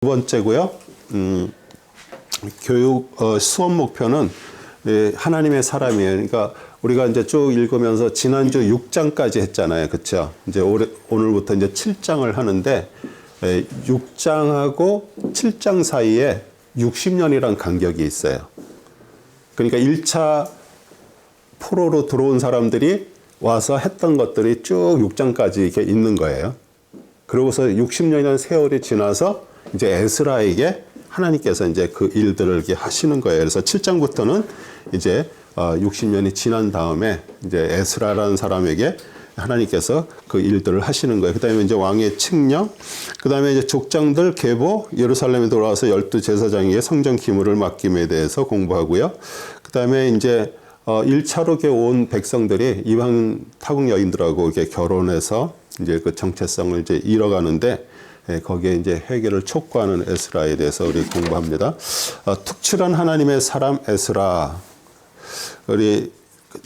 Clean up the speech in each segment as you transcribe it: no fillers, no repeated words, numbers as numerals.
두 번째고요. 교육 수업 목표는 하나님의 사람이에요. 그러니까 우리가 이제 쭉 읽으면서 지난주 6장까지 했잖아요. 그렇죠? 이제 오늘부터 이제 7장을 하는데 6장하고 7장 사이에 60년이란 간격이 있어요. 그러니까 1차 포로로 들어온 사람들이 와서 했던 것들이 쭉 6장까지 이렇게 있는 거예요. 그러고서 60년이라는 세월이 지나서 이제 에스라에게 하나님께서 이제 그 일들을 이렇게 하시는 거예요. 그래서 7장부터는 이제 60년이 지난 다음에 이제 에스라라는 사람에게 하나님께서 그 일들을 하시는 거예요. 그 다음에 이제 왕의 칙령, 그 다음에 이제 족장들 계보, 예루살렘에 돌아와서 12제사장에게 성전 기물을 맡김에 대해서 공부하고요. 그 다음에 이제 1차로 온 백성들이 이방 타국 여인들하고 이렇게 결혼해서 이제 그 정체성을 이제 잃어가는데 거기에 이제 회개를 촉구하는 에스라에 대해서 우리 공부합니다. 특출한 하나님의 사람 에스라. 우리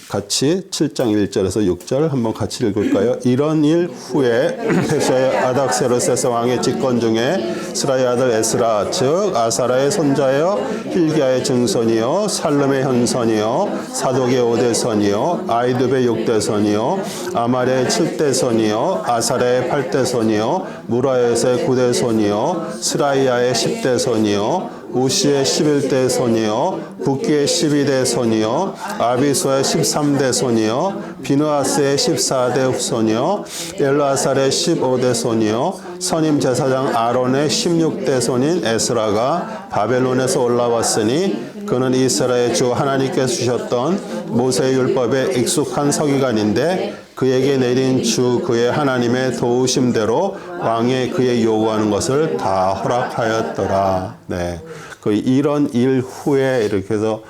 같이 7장 1절에서 6절 한번 같이 읽을까요? 이런 일 후에 페르시아의 아닥세르세스 왕의 집권 중에 스라의 아들 에스라 즉 아사라의 손자여 hil기야의 증손이요 살름의 현손이요 사독의 5대손이요 아이두베의 6대손이요 아말의 7대손이요 아사라의 8대손이요 무라에스의 9대손이요 스라이야의 10대손이요 우시의 11대 손이요 붓기의 12대 손이요 아비소의 13대 손이요 비느하스의 14대 손이요 엘라살의 15대 손이요 선임 제사장 아론의 16대 손인 에스라가 바벨론에서 올라왔으니 그는 이스라엘 주 하나님께서 주셨던 모세의 율법에 익숙한 서기관인데 그에게 내린 주 그의 하나님의 도우심대로 왕이 그의 요구하는 것을 다 허락하였더라. 네. 그 이런 일 후에 이렇게 해서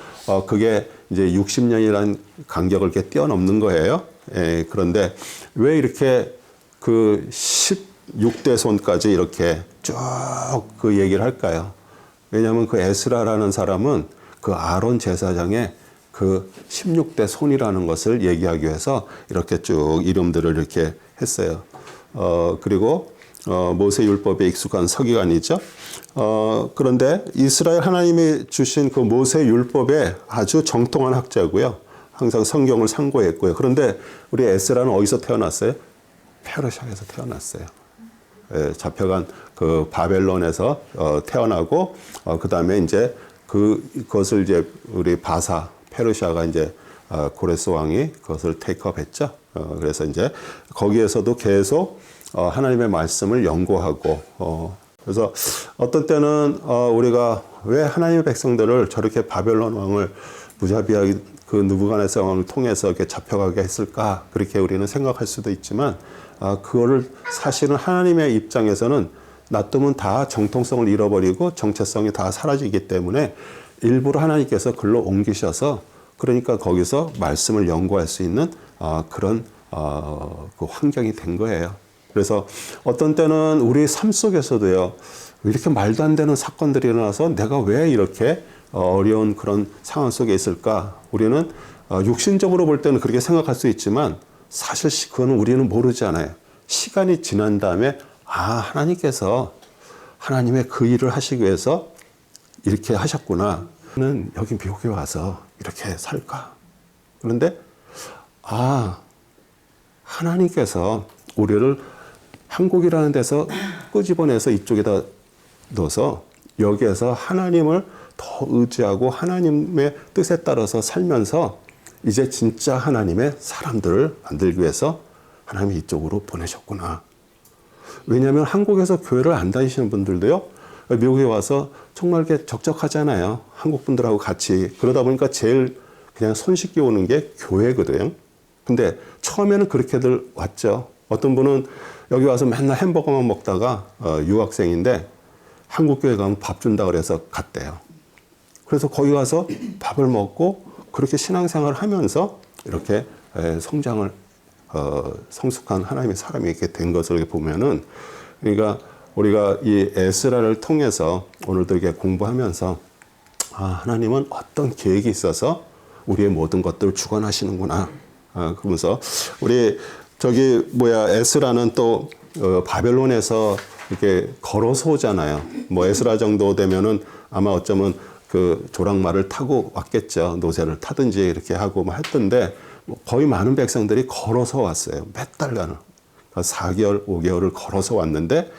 그게 이제 60년이라는 간격을 이렇게 뛰어넘는 거예요. 예, 그런데 왜 이렇게 그 16대 손까지 이렇게 쭉 그 얘기를 할까요? 왜냐하면 그 에스라라는 사람은 그 아론 제사장의 그 16대 손이라는 것을 얘기하기 위해서 이렇게 쭉 이름들을 이렇게 했어요. 그리고 모세 율법에 익숙한 서기관이죠. 그런데 이스라엘 하나님이 주신 그 모세 율법에 아주 정통한 학자고요. 항상 성경을 상고했고요. 그런데 우리 에스라는 어디서 태어났어요? 페르시아에서 태어났어요. 예, 잡혀간 그 바벨론에서 태어나고 그 다음에 이제 그것을 이제 우리 바사 페르시아가 이제 고레스 왕이 그것을 테이크업했죠. 그래서 이제 거기에서도 계속 하나님의 말씀을 연구하고 그래서 어떤 때는 우리가 왜 하나님의 백성들을 저렇게 바벨론 왕을 무자비하게 그 느부갓네살 왕을 통해서 이렇게 잡혀가게 했을까 그렇게 우리는 생각할 수도 있지만 그거를 사실은 하나님의 입장에서는 놔두면 다 정통성을 잃어버리고 정체성이 다 사라지기 때문에 일부러 하나님께서 글로 옮기셔서 그러니까 거기서 말씀을 연구할 수 있는 그런 그 환경이 된 거예요. 그래서 어떤 때는 우리 삶 속에서도요, 이렇게 말도 안 되는 사건들이 일어나서 내가 왜 이렇게 어려운 그런 상황 속에 있을까? 우리는 육신적으로 볼 때는 그렇게 생각할 수 있지만 사실 그거는 우리는 모르잖아요. 시간이 지난 다음에 하나님께서 하나님의 그 일을 하시기 위해서 이렇게 하셨구나. 는 여기 미국에 와서 이렇게 살까? 그런데 하나님께서 우리를 한국이라는 데서 끄집어내서 이쪽에다 넣어서 여기에서 하나님을 더 의지하고 하나님의 뜻에 따라서 살면서 이제 진짜 하나님의 사람들을 만들기 위해서 하나님이 이쪽으로 보내셨구나. 왜냐하면 한국에서 교회를 안 다니시는 분들도요, 미국에 와서 정말 이렇게 적적하잖아요. 한국 분들하고 같이. 그러다 보니까 제일 그냥 손쉽게 오는 게 교회거든요. 근데 처음에는 그렇게들 왔죠. 어떤 분은 여기 와서 맨날 햄버거만 먹다가 유학생인데 한국 교회 가면 밥 준다 그래서 갔대요. 그래서 거기 가서 밥을 먹고 그렇게 신앙생활을 하면서 이렇게 성장을 성숙한 하나님의 사람이 이렇게 된 것을 보면은 그러니까 우리가 이 에스라를 통해서 오늘도 이렇게 공부하면서 하나님은 어떤 계획이 있어서 우리의 모든 것들을 주관하시는구나. 그러면서 우리 에스라는 또 바벨론에서 이렇게 걸어서 오잖아요. 뭐 에스라 정도 되면은 아마 어쩌면 그 조랑말을 타고 왔겠죠. 노새를 타든지 이렇게 하고 뭐 했던데 뭐 거의 많은 백성들이 걸어서 왔어요. 몇 달간을. 4개월, 5개월을 걸어서 왔는데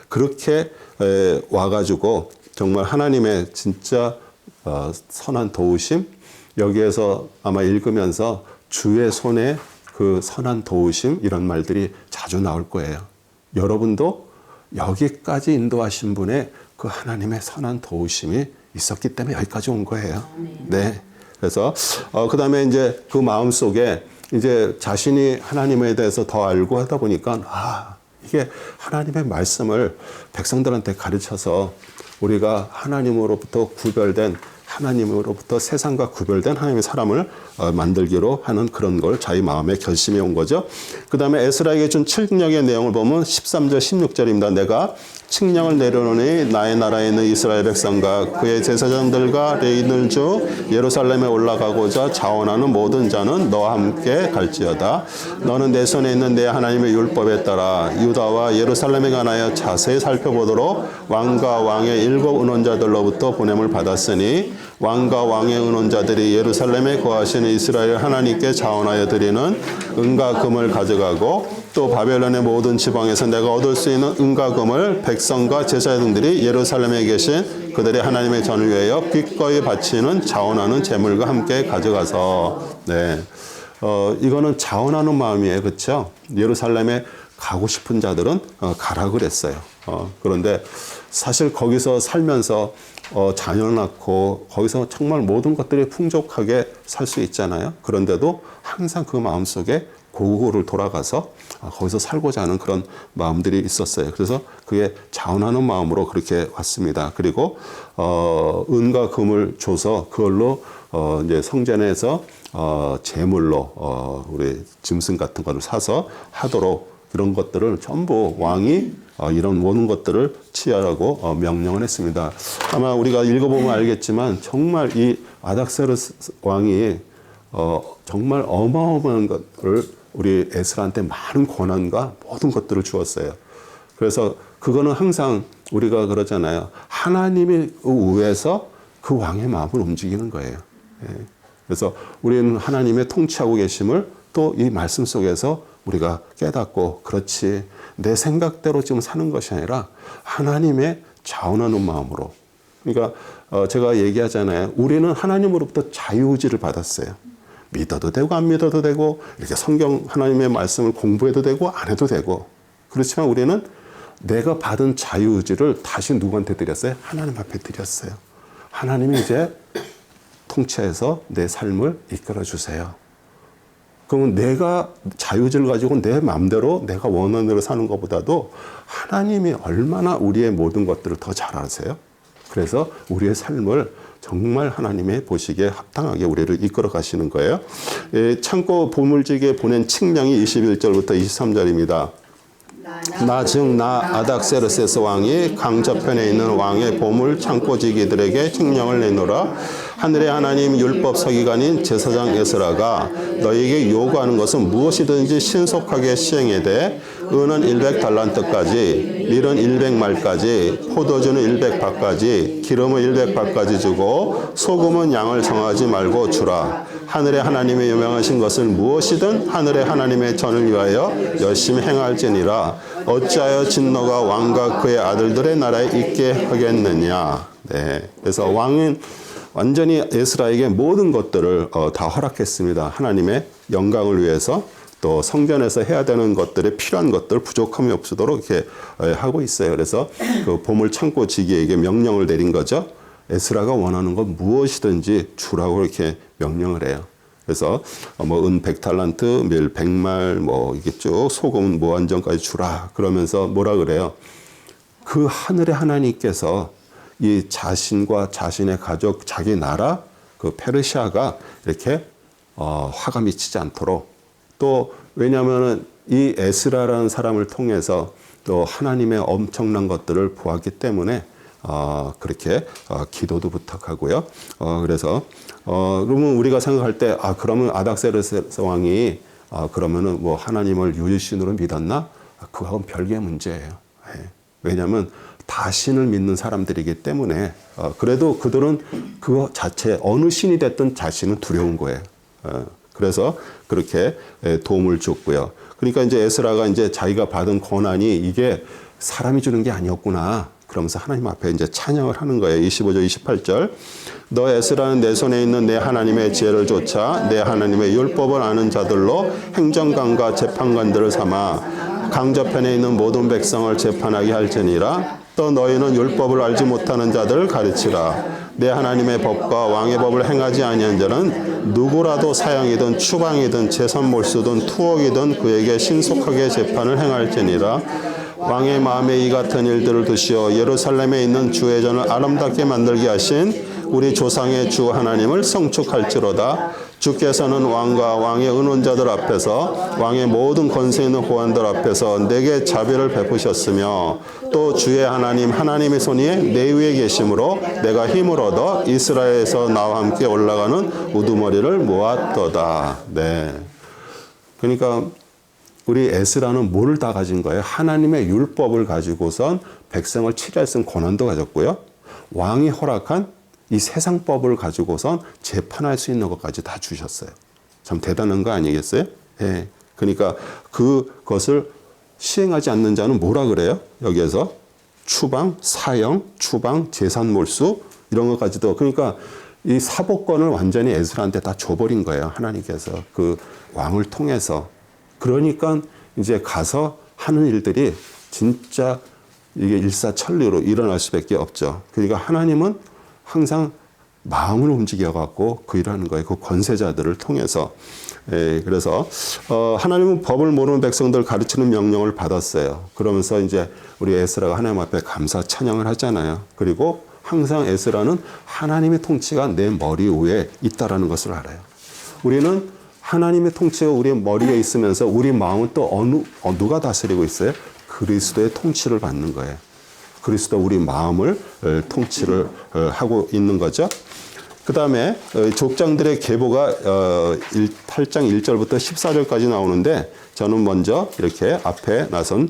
그렇게 와가지고 정말 하나님의 진짜 선한 도우심, 여기에서 아마 읽으면서 주의 손에 그 선한 도우심 이런 말들이 자주 나올 거예요. 여러분도 여기까지 인도하신 분의 그 하나님의 선한 도우심이 있었기 때문에 여기까지 온 거예요. 네. 그래서 그 다음에 이제 그 마음 속에 이제 자신이 하나님에 대해서 더 알고 하다 보니까 이게 하나님의 말씀을 백성들한테 가르쳐서 우리가 하나님으로부터 구별된, 하나님으로부터 세상과 구별된 하나님의 사람을 만들기로 하는 그런 걸 자기 마음에 결심해 온 거죠. 그 다음에 에스라에게 준 칙령의 내용을 보면 13절 16절입니다. 내가 칙령을 내려놓으니 나의 나라에 있는 이스라엘 백성과 그의 제사장들과 레위인들 중 예루살렘에 올라가고자 자원하는 모든 자는 너와 함께 갈지어다. 너는 내 손에 있는 내 하나님의 율법에 따라 유다와 예루살렘에 관하여 자세히 살펴보도록 왕과 왕의 7 의논자들로부터 보냄을 받았으니 왕과 왕의 의논자들이 예루살렘에 거하시는 이스라엘 하나님께 자원하여 드리는 은과 금을 가져가고 또 바벨론의 모든 지방에서 내가 얻을 수 있는 은과 금을 백성과 제사장들이 예루살렘에 계신 그들의 하나님의 전을 위하여 기꺼이 바치는 자원하는 제물과 함께 가져가서 이거는 자원하는 마음이에요. 그렇죠? 예루살렘에 가고 싶은 자들은 가라 그랬어요. 그런데 사실 거기서 살면서 자녀 낳고 거기서 정말 모든 것들이 풍족하게 살 수 있잖아요. 그런데도 항상 그 마음속에 고국으로 돌아가서 거기서 살고자 하는 그런 마음들이 있었어요. 그래서 그게 자원하는 마음으로 그렇게 왔습니다. 그리고 은과 금을 줘서 그걸로 이제 성전에서 제물로 우리 짐승 같은 거를 사서 하도록 이런 것들을 전부 왕이 이런 모든 것들을 취하라고 명령을 했습니다. 아마 우리가 읽어보면 알겠지만 정말 이 아닥세르스 왕이 정말 어마어마한 것을 우리 에스라한테 많은 권한과 모든 것들을 주었어요. 그래서 그거는 항상 우리가 그러잖아요. 하나님이 위에서 그 왕의 마음을 움직이는 거예요. 그래서 우리는 하나님의 통치하고 계심을 또 이 말씀 속에서 우리가 깨닫고 그렇지 내 생각대로 지금 사는 것이 아니라 하나님의 자원하는 마음으로. 그러니까 제가 얘기하잖아요. 우리는 하나님으로부터 자유의지를 받았어요. 믿어도 되고 안 믿어도 되고 이렇게 성경 하나님의 말씀을 공부해도 되고 안 해도 되고 그렇지만 우리는 내가 받은 자유의지를 다시 누구한테 드렸어요? 하나님 앞에 드렸어요. 하나님이 이제 통치해서 내 삶을 이끌어 주세요. 그러면 내가 자유의지를 가지고 내 마음대로 내가 원하는 대로 사는 것보다도 하나님이 얼마나 우리의 모든 것들을 더 잘 아세요? 그래서 우리의 삶을 정말 하나님의 보시기에 합당하게 우리를 이끌어 가시는 거예요. 창고 보물지기에 보낸 칙령이 21절부터 23절입니다. 나 즉 나 아닥세르세스 왕이 강저편에 있는 왕의 보물 창고지기들에게 칙령을 내노라. 하늘의 하나님 율법 서기관인 제사장 에스라가 너희에게 요구하는 것은 무엇이든지 신속하게 시행해 돼 은은 100달란트까지 밀은 100말까지 포도주는 100밭까지 기름은 100밭까지 주고 소금은 양을 정하지 말고 주라. 하늘의 하나님의 유명하신 것을 무엇이든 하늘의 하나님의 전을 위하여 열심히 행할지니라. 어찌하여 진노가 왕과 그의 아들들의 나라에 있게 하겠느냐. 그래서 왕은 완전히 에스라에게 모든 것들을 다 허락했습니다. 하나님의 영광을 위해서 또 성전에서 해야 되는 것들에 필요한 것들 부족함이 없도록 이렇게 하고 있어요. 그래서 그 보물 창고 지기에게 명령을 내린 거죠. 에스라가 원하는 것 무엇이든지 주라고 이렇게 명령을 해요. 그래서 뭐 은 100달란트, 밀 100말, 뭐 이게 쭉 소금 무한정까지 주라. 그러면서 뭐라 그래요? 그 하늘의 하나님께서 이 자신과 자신의 가족, 자기 나라, 그 페르시아가 이렇게 화가 미치지 않도록 또 왜냐하면은 이 에스라라는 사람을 통해서 또 하나님의 엄청난 것들을 보았기 때문에 그렇게 기도도 부탁하고요. 그래서 그러면 우리가 생각할 때 그러면 아닥세르스 왕이 그러면은 뭐 하나님을 유일신으로 믿었나? 그건 별개의 문제예요. 예. 왜냐하면 다 신을 믿는 사람들이기 때문에 그래도 그들은 그거 자체 어느 신이 됐든 자신은 두려운 거예요. 그래서 그렇게 도움을 줬고요. 그러니까 이제 에스라가 이제 자기가 받은 고난이 이게 사람이 주는 게 아니었구나. 그러면서 하나님 앞에 이제 찬양을 하는 거예요. 25절, 28절. 너 에스라는 내 손에 있는 내 하나님의 지혜를 좇아 내 하나님의 율법을 아는 자들로 행정관과 재판관들을 삼아 강저편에 있는 모든 백성을 재판하게 할지니라. 또 너희는 율법을 알지 못하는 자들을 가르치라. 내 하나님의 법과 왕의 법을 행하지 아니한 자는 누구라도 사형이든 추방이든 재산몰수든 투옥이든 그에게 신속하게 재판을 행할지니라. 왕의 마음에 이 같은 일들을 두시어 예루살렘에 있는 주의 전을 아름답게 만들게 하신 우리 조상의 주 하나님을 성축할지로다. 주께서는 왕과 왕의 의논자들 앞에서 왕의 모든 권세 있는 호환들 앞에서 내게 자비를 베푸셨으며 또 주의 하나님의 손이 내 위에 계심으로 내가 힘을 얻어 이스라엘에서 나와 함께 올라가는 우두머리를 모았도다. 네. 그러니까 우리 에스라는 뭐를 다 가진 거예요? 하나님의 율법을 가지고선 백성을 치료할 수 있는 권한도 가졌고요. 왕이 허락한 이 세상법을 가지고선 재판할 수 있는 것까지 다 주셨어요. 참 대단한 거 아니겠어요? 예. 그러니까 그것을 시행하지 않는 자는 뭐라 그래요? 여기에서 추방, 사형, 추방, 재산 몰수 이런 것까지도 그러니까 이 사법권을 완전히 에스라한테 다 줘버린 거예요. 하나님께서 그 왕을 통해서. 그러니까 이제 가서 하는 일들이 진짜 이게 일사천리로 일어날 수밖에 없죠. 그러니까 하나님은 항상 마음을 움직여갖고 그 일하는 거예요. 그 권세자들을 통해서. 그래서 하나님은 법을 모르는 백성들 가르치는 명령을 받았어요. 그러면서 이제 우리 에스라가 하나님 앞에 감사 찬양을 하잖아요. 그리고 항상 에스라는 하나님의 통치가 내 머리 위에 있다라는 것을 알아요. 우리는 하나님의 통치가 우리 머리에 있으면서 우리 마음은 또 누가 다스리고 있어요? 그리스도의 통치를 받는 거예요. 그리스도 우리 마음을 통치를 하고 있는 거죠. 그 다음에 족장들의 계보가 8장 1절부터 14절까지 나오는데 저는 먼저 이렇게 앞에 나선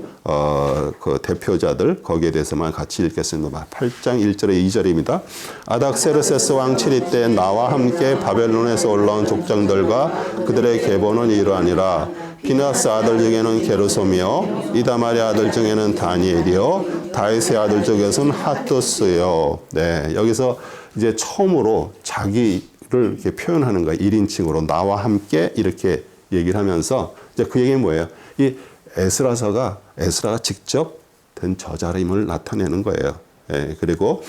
그 대표자들 거기에 대해서만 같이 읽겠습니다. 8장 1절에 2절입니다. 아닥세르세스 왕 7위 때 나와 함께 바벨론에서 올라온 족장들과 그들의 계보는 이러하니라. 비나스 아들 중에는 게르솜이요 이다말의 아들 중에는 다니엘이요 다윗의 아들 중에서는 핫두스요. 네, 여기서 이제 처음으로 자기를 이렇게 표현하는 거예요. 1인칭으로 나와 함께 이렇게 얘기를 하면서 이제 그 얘기는 뭐예요? 이 에스라가 직접 된 저자임을 나타내는 거예요. 예, 그리고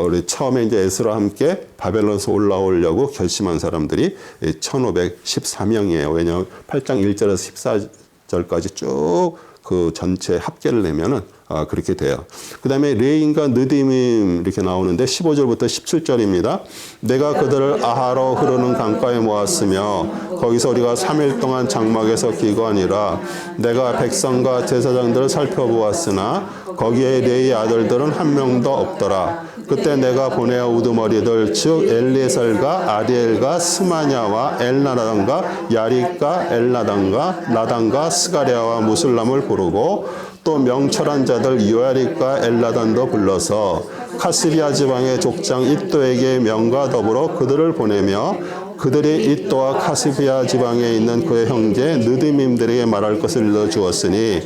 우리 처음에 이제 에스라와 함께 바벨론에서 올라오려고 결심한 사람들이 1514명이에요. 왜냐하면 8장 1절에서 14절까지 쭉 그 전체 합계를 내면은 그렇게 돼요. 그 다음에 레인과 느디밈 이렇게 나오는데 15절부터 17절입니다. 내가 그들을 아하로 흐르는 강가에 모았으며 거기서 우리가 3일 동안 장막에서 기거하니라. 내가 백성과 제사장들을 살펴보았으나 거기에 레이의 아들들은 한 명도 없더라. 그때 내가 보내어 우두머리들 즉 엘리에셀과 아리엘과 스마냐와 엘나단과 야릭과 엘나단과 나단과 스가랴와 무술람을 부르고 또 명철한 자들 요야릭과 엘나단도 불러서 카시리아 지방의 족장 id도에게 명과 더불어 그들을 보내며 그들이 id도와 카시리아 지방에 있는 그의 형제 느디밈들에게 말할 것을 일러 주었으니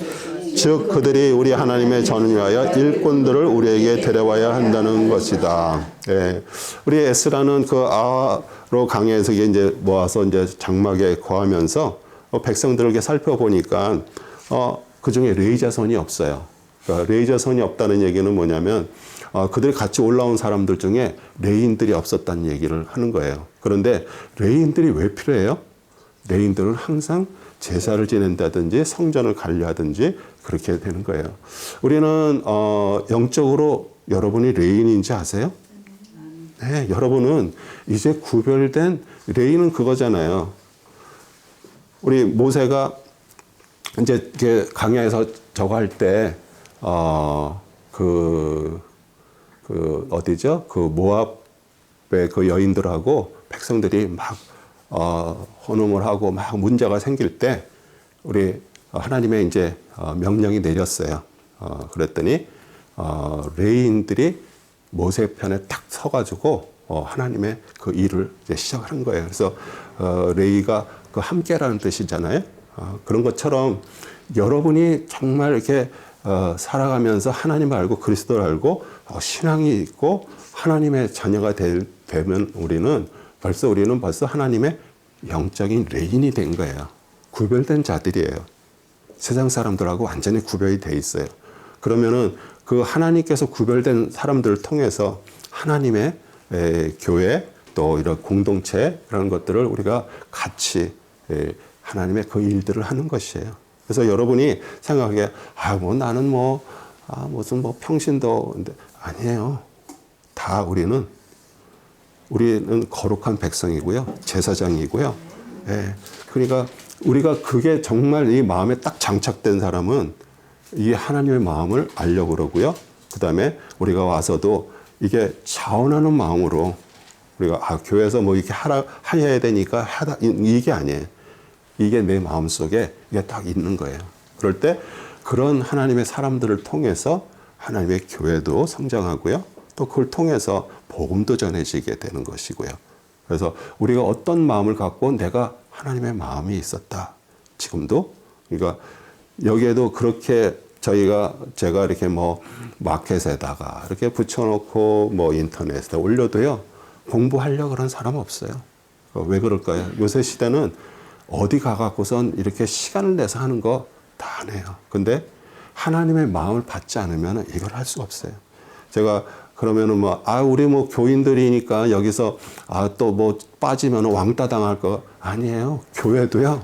즉 그들이 우리 하나님의 전을 위하여 일꾼들을 우리에게 데려와야 한다는 것이다. 예. 우리 에스라는 그 아하로 강에서 이제 모아서 이제 장막에 거하면서 백성들에게 살펴보니까 그 중에 레위 자손이 없어요. 그러니까 레위 자손이 없다는 얘기는 뭐냐면 그들이 같이 올라온 사람들 중에 레위인들이 없었다는 얘기를 하는 거예요. 그런데 레위인들이 왜 필요해요? 레위인들은 항상 제사를 지낸다든지 성전을 관리하든지 그렇게 되는 거예요. 우리는 영적으로 여러분이 레위인인지 아세요? 네, 여러분은 이제 구별된 레위는 그거잖아요. 우리 모세가 이제 강야에서 저거 할 때 어디죠? 그 모압의 그 여인들하고 백성들이 막 혼음을 하고 막 문제가 생길 때 우리 하나님의 이제 명령이 내렸어요. 그랬더니 레위인들이 모세 편에 딱 서가지고 하나님의 그 일을 이제 시작한 거예요. 그래서 레위가 그 함께라는 뜻이잖아요. 그런 것처럼 여러분이 정말 이렇게 살아가면서 하나님을 알고 그리스도를 알고 신앙이 있고 하나님의 자녀가 되면 우리는 벌써 하나님의 영적인 레인이 된 거예요. 구별된 자들이에요. 세상 사람들하고 완전히 구별이 돼 있어요. 그러면은 그 하나님께서 구별된 사람들을 통해서 하나님의 교회 또 이런 공동체 그런 것들을 우리가 같이 하나님의 그 일들을 하는 것이에요. 그래서 여러분이 생각하기에 뭐 나는 무슨 평신도 근데 아니에요. 다 우리는 거룩한 백성이고요. 제사장이고요. 그러니까 우리가 그게 정말 이 마음에 딱 장착된 사람은 이 하나님의 마음을 알려고 그러고요. 그 다음에 우리가 와서도 이게 자원하는 마음으로 우리가 교회에서 이렇게 해야 되니까 이게 아니에요. 이게 내 마음 속에 이게 딱 있는 거예요. 그럴 때 그런 하나님의 사람들을 통해서 하나님의 교회도 성장하고요. 또 그걸 통해서 복음도 전해지게 되는 것이고요. 그래서 우리가 어떤 마음을 갖고 내가 하나님의 마음이 있었다. 지금도 그러니까 여기에도 그렇게 제가 이렇게 마켓에다가 이렇게 붙여놓고 인터넷에 올려도요. 공부하려고 그런 사람 없어요. 왜 그럴까요? 요새 시대는 어디 가갖고선 이렇게 시간을 내서 하는 거 다 안 해요. 근데 하나님의 마음을 받지 않으면 이걸 할 수가 없어요. 제가 그러면은 우리 교인들이니까 여기서 또 빠지면 왕따 당할 거 아니에요. 교회도요.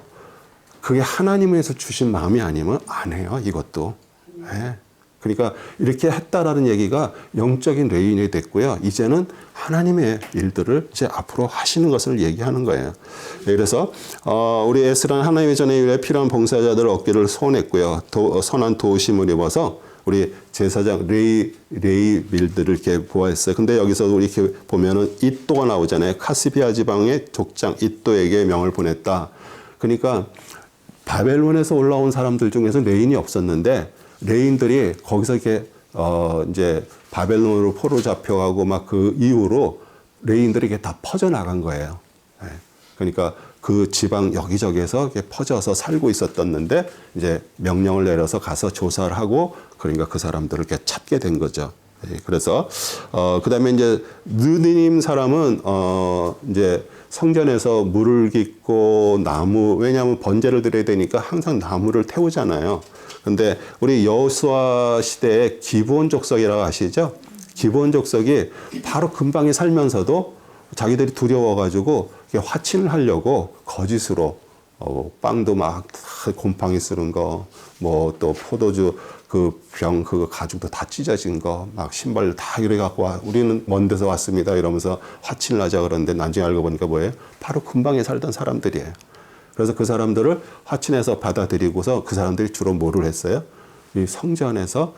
그게 하나님에서 주신 마음이 아니면 안 해요. 이것도. 네. 그러니까 이렇게 했다라는 얘기가 영적인 레인이 됐고요. 이제는 하나님의 일들을 이제 앞으로 하시는 것을 얘기하는 거예요. 그래서 우리 에스라는 하나님의 전에 일에 필요한 봉사자들 얻기를 소원했고요. 선한 도우심을 입어서 우리 제사장 레위인들을 이렇게 보았어요. 근데 여기서 우리 이렇게 보면은 이또가 나오잖아요. 카시비아 지방의 족장 이또에게 명을 보냈다. 그러니까 바벨론에서 올라온 사람들 중에서 레인이 없었는데 레인들이 거기서 이렇게 이제 바벨론으로 포로 잡혀가고 그 이후로 레인들이 이게 다 퍼져 나간 거예요. 그러니까 그 지방 여기저기에서 이렇게 퍼져서 살고 있었던데 이제 명령을 내려서 가서 조사를 하고 그러니까 그 사람들을 이렇게 찾게 된 거죠. 그래서 그다음에 이제 느디님 사람은 이제 성전에서 물을 깃고 왜냐하면 번제를 드려야 되니까 항상 나무를 태우잖아요. 근데 우리 여호수아 시대의 기브온 족속이라고 아시죠? 기브온 족속이 바로 근방에 살면서도 자기들이 두려워가지고 화친을 하려고 거짓으로 빵도 곰팡이 쓰는 거, 또 포도주 병 가죽도 다 찢어진 거, 신발 다 이래 갖고 우리는 먼 데서 왔습니다 이러면서 화친을 하자 그러는데 나중에 알고 보니까 뭐예요? 바로 근방에 살던 사람들이에요. 그래서 그 사람들을 화친해서 받아들이고서 그 사람들이 주로 뭐를 했어요? 이 성전에서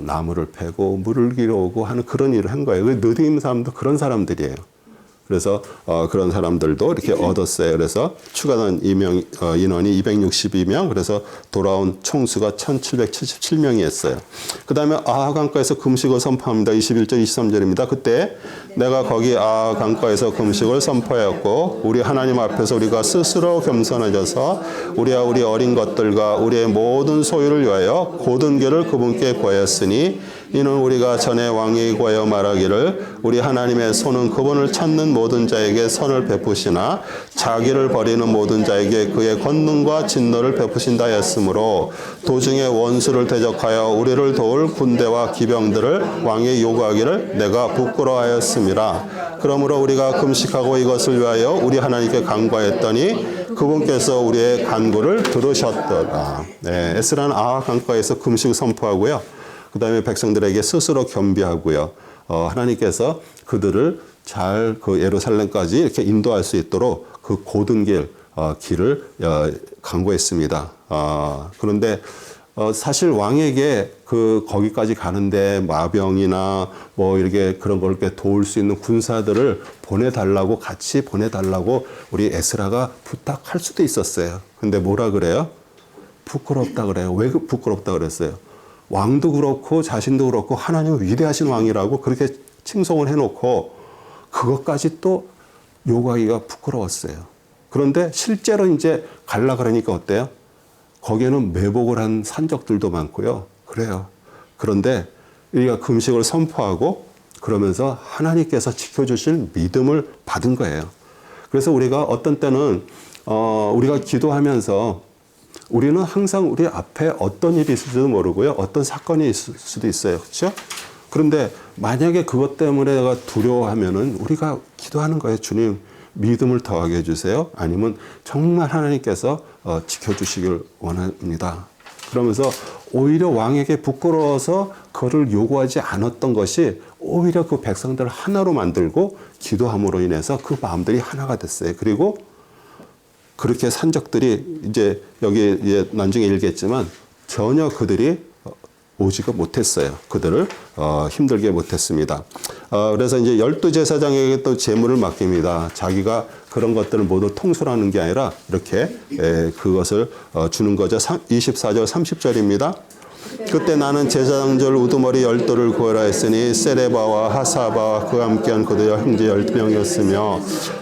나무를 패고 물을 길어오고 하는 그런 일을 한 거예요. 느디임 사람도 그런 사람들이에요. 그래서 그런 사람들도 이렇게 얻었어요. 그래서 추가된 인원이 262명, 그래서 돌아온 총수가 1777명이었어요. 그 다음에 아하 강가에서 금식을 선포합니다. 21절, 23절입니다. 그때 내가 거기 아하 강가에서 금식을 선포하였고 우리 하나님 앞에서 우리가 스스로 겸손해져서 우리와 우리 어린 것들과 우리의 모든 소유를 위하여 고든 길을 그분께 구하였으니 이는 우리가 전에 왕에게 구하여 말하기를 우리 하나님의 손은 그분을 찾는 모든 자에게 선을 베푸시나 자기를 버리는 모든 자에게 그의 권능과 진노를 베푸신다 했으므로 도중에 원수를 대적하여 우리를 도울 군대와 기병들을 왕에 요구하기를 내가 부끄러워하였음이라. 그러므로 우리가 금식하고 이것을 위하여 우리 하나님께 간구하였더니 그분께서 우리의 간구를 들으셨더라. 에스라는 아하 강가에서 금식을 선포하고요. 그 다음에 백성들에게 스스로 겸비하고요. 하나님께서 그들을 잘 예루살렘까지 이렇게 인도할 수 있도록 그 고든 길을 강구했습니다. 그런데 사실 왕에게 거기까지 가는데 마병이나 이렇게 그런 걸 이렇게 도울 수 있는 군사들을 같이 보내달라고 우리 에스라가 부탁할 수도 있었어요. 근데 뭐라 그래요? 부끄럽다 그래요. 왜 부끄럽다 그랬어요? 왕도 그렇고 자신도 그렇고 하나님은 위대하신 왕이라고 그렇게 칭송을 해놓고 그것까지 또 요구하기가 부끄러웠어요. 그런데 실제로 이제 갈라 그러니까 어때요? 거기에는 매복을 한 산적들도 많고요. 그래요. 그런데 우리가 금식을 선포하고 그러면서 하나님께서 지켜주실 믿음을 받은 거예요. 그래서 우리가 어떤 때는 우리가 기도하면서 우리는 항상 우리 앞에 어떤 일이 있을지도 모르고요. 어떤 사건이 있을 수도 있어요. 그렇죠? 그런데 만약에 그것 때문에 내가 두려워하면은 우리가 기도하는 거예요. 주님, 믿음을 더하게 해주세요. 아니면 정말 하나님께서 지켜주시길 원합니다. 그러면서 오히려 왕에게 부끄러워서 그를 요구하지 않았던 것이 오히려 그 백성들을 하나로 만들고 기도함으로 인해서 그 마음들이 하나가 됐어요. 그리고 그렇게 산적들이 이제 여기 이제 나중에 읽겠지만 전혀 그들이 오지가 못했어요. 그들을 힘들게 못했습니다. 그래서 이제 12제사장에게 또 제물을 맡깁니다. 자기가 그런 것들을 모두 통솔하는 게 아니라 이렇게 그것을 주는 거죠. 24절 30절입니다. 그때 나는 제사장들 우두머리 12를 구하라 했으니 세레바와 하사바와 그와 함께한 그들의 형제 10명이었으며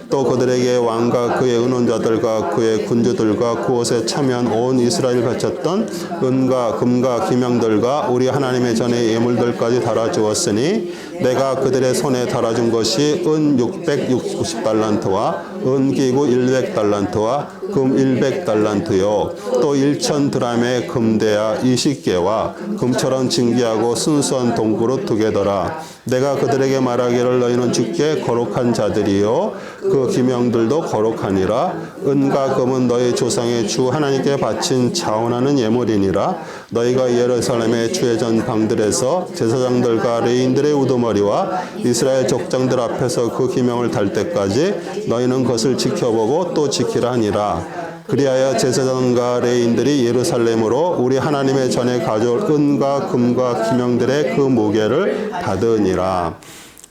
또 그들에게 왕과 그의 의논자들과 그의 군주들과 그곳에 참여한 온 이스라엘 바쳤던 은과 금과 기명들과 우리 하나님의 전에 예물들까지 달아주었으니 내가 그들의 손에 달아준 것이 은 660달란트와 은기구 100달란트와 금 100달란트요 또 1000드람의 금대야 20개와 금처럼 진귀하고 순수한 동그릇 2개더라. 내가 그들에게 말하기를 너희는 주께 거룩한 자들이요 그 기명들도 거룩하니라. 은과 금은 너희 조상의 주 하나님께 바친 자원하는 예물이니라. 너희가 예루살렘의 주회전 방들에서 제사장들과 레인들의 우두머리와 이스라엘 족장들 앞에서 그 기명을 달 때까지 너희는 그것을 지켜보고 또 지키라 하니라. 그리하여 제사장과 레인들이 예루살렘으로 우리 하나님의 전에 가져올 은과 금과 기명들의 그 무게를 받으니라.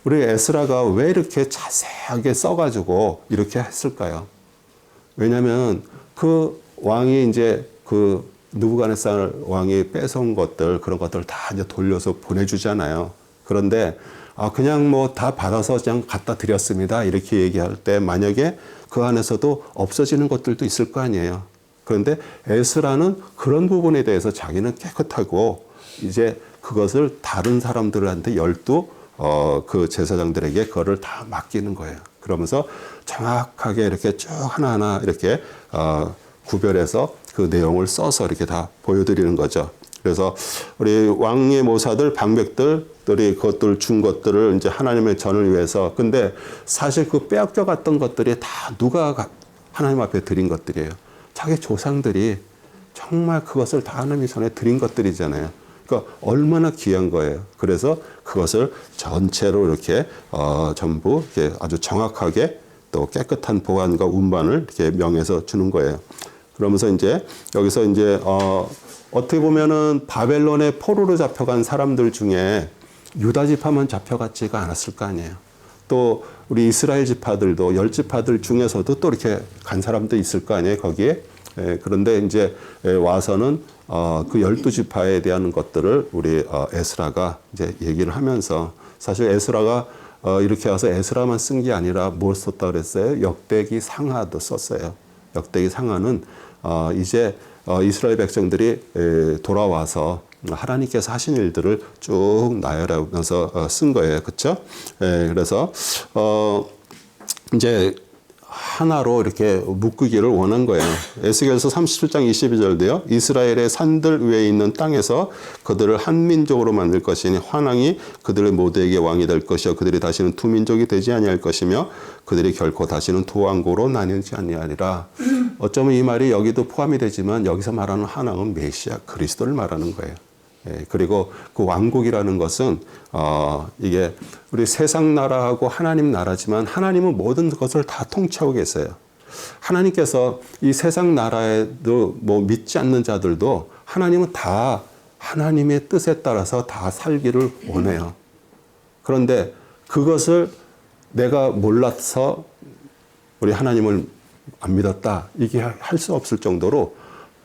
우리 에스라가 왜 이렇게 자세하게 써가지고 이렇게 했을까요? 왜냐하면 그 왕이 이제 그 느부갓네살 왕이 뺏어온 것들 그런 것들 다 이제 돌려서 보내주잖아요. 그런데 그냥 뭐 다 받아서 그냥 갖다 드렸습니다. 이렇게 얘기할 때 만약에 그 안에서도 없어지는 것들도 있을 거 아니에요. 그런데 에스라는 그런 부분에 대해서 자기는 깨끗하고 이제 그것을 다른 사람들한테 그 제사장들에게 그거를 다 맡기는 거예요. 그러면서 정확하게 이렇게 쭉 하나하나 이렇게 구별해서 그 내용을 써서 이렇게 다 보여드리는 거죠. 그래서 우리 왕의 모사들, 방백들이 그것들 준 것들을 이제 하나님의 전을 위해서. 근데 사실 그 빼앗겨 갔던 것들이 다 누가 하나님 앞에 드린 것들이에요. 자기 조상들이 정말 그것을 다 하나님 전에 드린 것들이잖아요. 그러니까 얼마나 귀한 거예요. 그래서 그것을 전체로 이렇게 전부 이렇게 아주 정확하게 또 깨끗한 보관과 운반을 이렇게 명해서 주는 거예요. 그러면서 이제 여기서 이제 어떻게 보면은 바벨론의 포로로 잡혀간 사람들 중에 유다 지파만 잡혀갔지가 않았을 거 아니에요. 또 우리 이스라엘 지파들도 10지파들 중에서도 또 이렇게 간 사람도 있을 거 아니에요, 거기에. 그런데 이제 와서는 그 12지파에 대한 것들을 우리 에스라가 이제 얘기를 하면서 사실 에스라가 이렇게 와서 에스라만 쓴 게 아니라 뭘 썼다 그랬어요? 역대기 상하도 썼어요. 역대기 상하는 이제 이스라엘 백성들이 돌아와서 하나님께서 하신 일들을 쭉 나열하면서 쓴 거예요. 그렇죠? 그래서 이제 하나로 이렇게 묶기를 원한 거예요. 에스겔서 37장 22절도요. 이스라엘의 산들 위에 있는 땅에서 그들을 한 민족으로 만들 것이니 환왕이 그들의 모두에게 왕이 될 것이요 그들이 다시는 두 민족이 되지 아니할 것이며 그들이 결코 다시는 두 왕국으로 나뉘지 아니하리라. 어쩌면 이 말이 여기도 포함이 되지만 여기서 말하는 환왕은 메시아 그리스도를 말하는 거예요. 그리고 그 왕국이라는 것은 이게 우리 세상 나라하고 하나님 나라지만 하나님은 모든 것을 다 통치하고 계세요. 하나님께서 이 세상 나라에도 뭐 믿지 않는 자들도 하나님은 다 하나님의 뜻에 따라서 다 살기를 원해요. 그런데 그것을 내가 몰라서 우리 하나님을 안 믿었다 이게 할 수 없을 정도로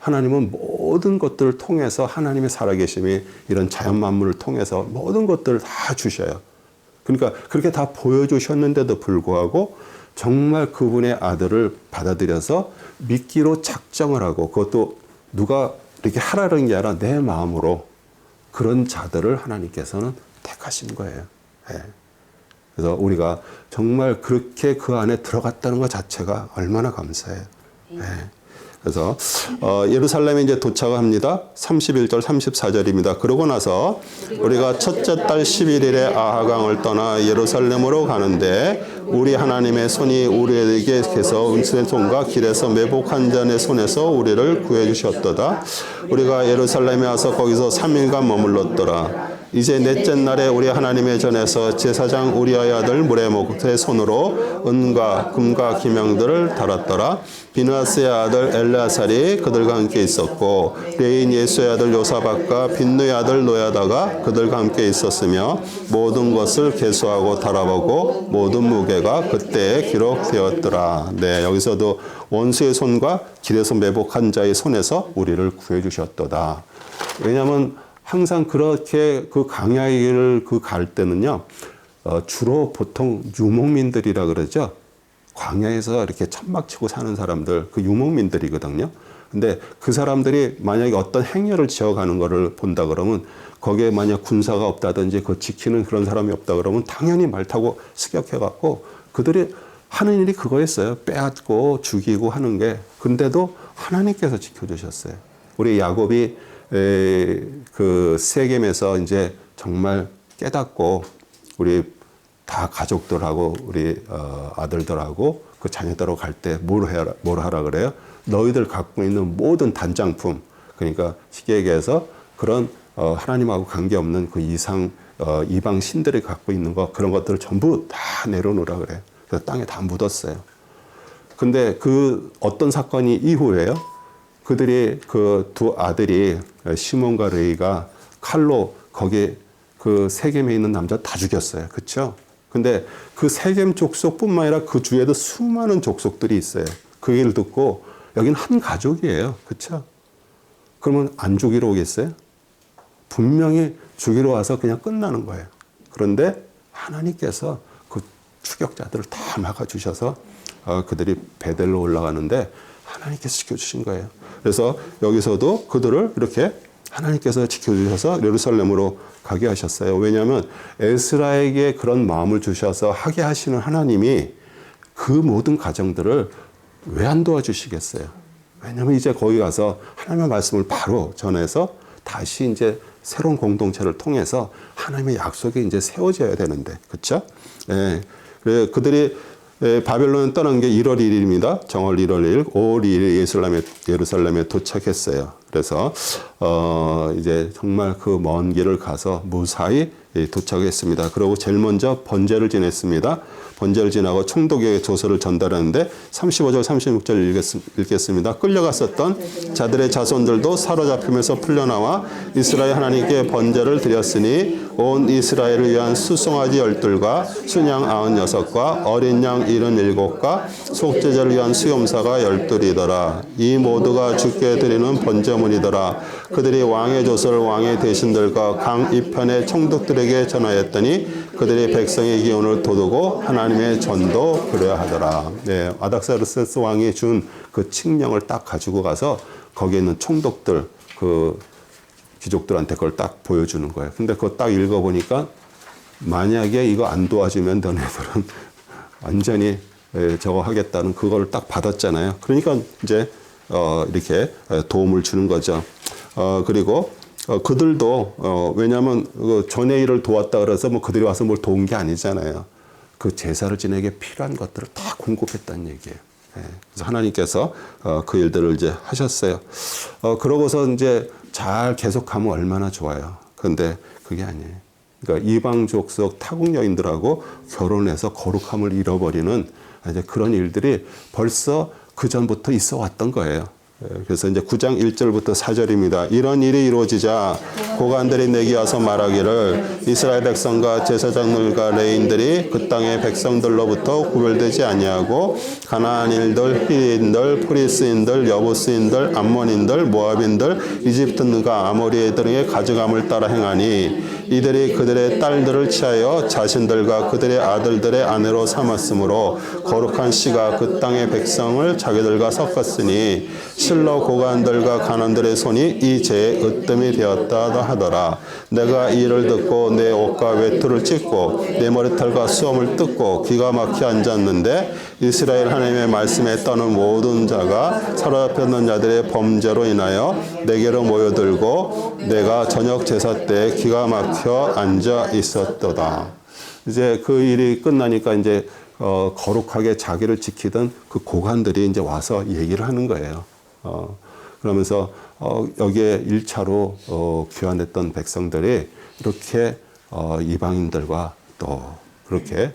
하나님은 모든 것들을 통해서 하나님의 살아계심이 이런 자연 만물을 통해서 모든 것들을 다 주셔요. 그러니까 그렇게 다 보여주셨는데도 불구하고 정말 그분의 아들을 받아들여서 믿기로 작정을 하고, 그것도 누가 이렇게 하라는 게 아니라 내 마음으로, 그런 자들을 하나님께서는 택하신 거예요. 예. 그래서 우리가 정말 그렇게 그 안에 들어갔다는 것 자체가 얼마나 감사해요. 예. 그래서 예루살렘에 이제 도착을 합니다. 31절 34절입니다. 그러고 나서 우리가 첫째 달 11일에 아하강을 떠나 예루살렘으로 가는데 우리 하나님의 손이 우리에게서 은수의 손과 길에서 매복한 자의 손에서 우리를 구해 주셨도다. 우리가 예루살렘에 와서 거기서 3일간 머물렀더라. 이제 넷째 날에 우리 하나님의 전에서 제사장 우리아의 아들 무레목의 손으로 은과 금과 기명들을 달았더라. 비느하스의 아들 엘레아살이 그들과 함께 있었고 레인 예수의 아들 요사박과 빈누의 아들 노야다가 그들과 함께 있었으며 모든 것을 계수하고 달아보고 모든 무게가 그때에 기록되었더라. 네, 여기서도 원수의 손과 길에서 매복한 자의 손에서 우리를 구해 주셨도다. 왜냐하면 항상 그렇게 그 광야의 길을 갈 때는요, 주로 보통 유목민들이라 그러죠. 광야에서 이렇게 천막 치고 사는 사람들, 그 유목민들이거든요. 근데 그 사람들이 만약에 어떤 행렬을 지어가는 거를 본다 그러면 거기에 만약 군사가 없다든지 그 지키는 그런 사람이 없다 그러면 당연히 말 타고 습격해갖고 그들이 하는 일이 그거였어요. 빼앗고 죽이고 하는 게. 근데도 하나님께서 지켜주셨어요. 우리 야곱이 그 세겜에서 이제 정말 깨닫고 우리 다 가족들하고 우리 아들들하고 그 자녀들하고 갈 때 뭘 하라 그래요? 너희들 갖고 있는 모든 단장품, 그러니까 쉽게 얘기해서 그런 하나님하고 관계없는 그 이방 신들이 갖고 있는 거, 그런 것들을 전부 다 내려놓으라 그래요. 그래서 땅에 다 묻었어요. 근데 그 어떤 사건이 이후에요? 그들이 그 두 아들이 시몬과 레위가 칼로 거기 그 세겜에 있는 남자 다 죽였어요. 그렇죠? 근데 그 세겜 족속뿐만 아니라 그 주위에도 수많은 족속들이 있어요. 그 얘기를 듣고 여기는 한 가족이에요. 그렇죠? 그러면 안 죽이러 오겠어요? 분명히 죽이러 와서 그냥 끝나는 거예요. 그런데 하나님께서 그 추격자들을 다 막아주셔서 그들이 베델로 올라가는데 하나님께서 지켜주신 거예요. 그래서 여기서도 그들을 이렇게 하나님께서 지켜주셔서 예루살렘으로 가게 하셨어요. 왜냐하면 에스라에게 그런 마음을 주셔서 하게 하시는 하나님이 그 모든 가정들을 왜 안 도와주시겠어요? 왜냐하면 이제 거기 가서 하나님의 말씀을 바로 전해서 다시 이제 새로운 공동체를 통해서 하나님의 약속이 이제 세워져야 되는데, 그렇죠? 예. 그래 그들이 바벨론에 떠난 게 1월 1일입니다. 정월 1월 1일, 5월 2일 예루살렘에 도착했어요. 그래서 이제 정말 그 먼 길을 가서 무사히 도착했습니다. 그리고 제일 먼저 번제를 지냈습니다. 번제를 지나고 총독에게 조서를 전달하는데 35절 36절 읽겠습니다. 끌려갔었던 자들의 자손들도 사로잡히면서 풀려나와 이스라엘 하나님께 번제를 드렸으니 온 이스라엘을 위한 수송아지 12과 순양 96과 어린 양 77과 속죄제를 위한 수염사가 12이더라. 이 모두가 주께 드리는 번제물이더라. 그들이 왕의 조서를 왕의 대신들과 강 이편의 총독들에게 전하였더니 그들이 백성의 기원을 돋우고 하나님의 전도 그래하더라. 네, 아닥사르세스 왕이 준 그 칙령을 딱 가지고 가서 거기에 있는 총독들, 그 귀족들한테 그걸 딱 보여주는 거예요. 근데 그거 딱 읽어보니까 만약에 이거 안 도와주면 너네들은 완전히 저거 하겠다는 그걸 딱 받았잖아요. 그러니까 이제 이렇게 도움을 주는 거죠. 그리고 그들도 왜냐하면 전의 일을 도왔다 그래서 뭐 그들이 와서 뭘 도운 게 아니잖아요. 그 제사를 지내게 필요한 것들을 다 공급했다는 얘기예요. 그래서 하나님께서 그 일들을 이제 하셨어요. 그러고서 이제 잘 계속하면 얼마나 좋아요. 그런데 그게 아니에요. 그러니까 이방 족속 타국 여인들하고 결혼해서 거룩함을 잃어버리는 이제 그런 일들이 벌써 그 전부터 있어 왔던 거예요. 그래서 이제 9장 1절부터 4절입니다. 이런 일이 이루어지자 고관들이 내게 와서 말하기를 이스라엘 백성과 제사장들과 레인들이 그 땅의 백성들로부터 구별되지 아니하고 가나안인들, 히리인들, 프리스인들, 여부스인들, 암몬인들, 모압인들, 이집트인과 아모리 등의 가증함을 따라 행하니 이들이 그들의 딸들을 취하여 자신들과 그들의 아들들의 아내로 삼았으므로 거룩한 씨가 그 땅의 백성을 자기들과 섞었으니 실로 고관들과 가난들의 손이 이 죄에 으뜸이 되었다 하더라. 내가 이 일을 듣고 내 옷과 외투를 찢고 내 머리털과 수염을 뜯고 기가 막혀 앉았는데 이스라엘 하나님의 말씀에 떠는 모든 자가 사로잡혔는 자들의 범죄로 인하여 내게로 모여들고 내가 저녁 제사 때 기가 막혀 앉아 있었도다. 이제 그 일이 끝나니까 이제 거룩하게 자기를 지키던 그 고관들이 이제 와서 얘기를 하는 거예요. 그러면서 여기에 1차로 귀환했던 백성들이 이렇게 이방인들과 또 그렇게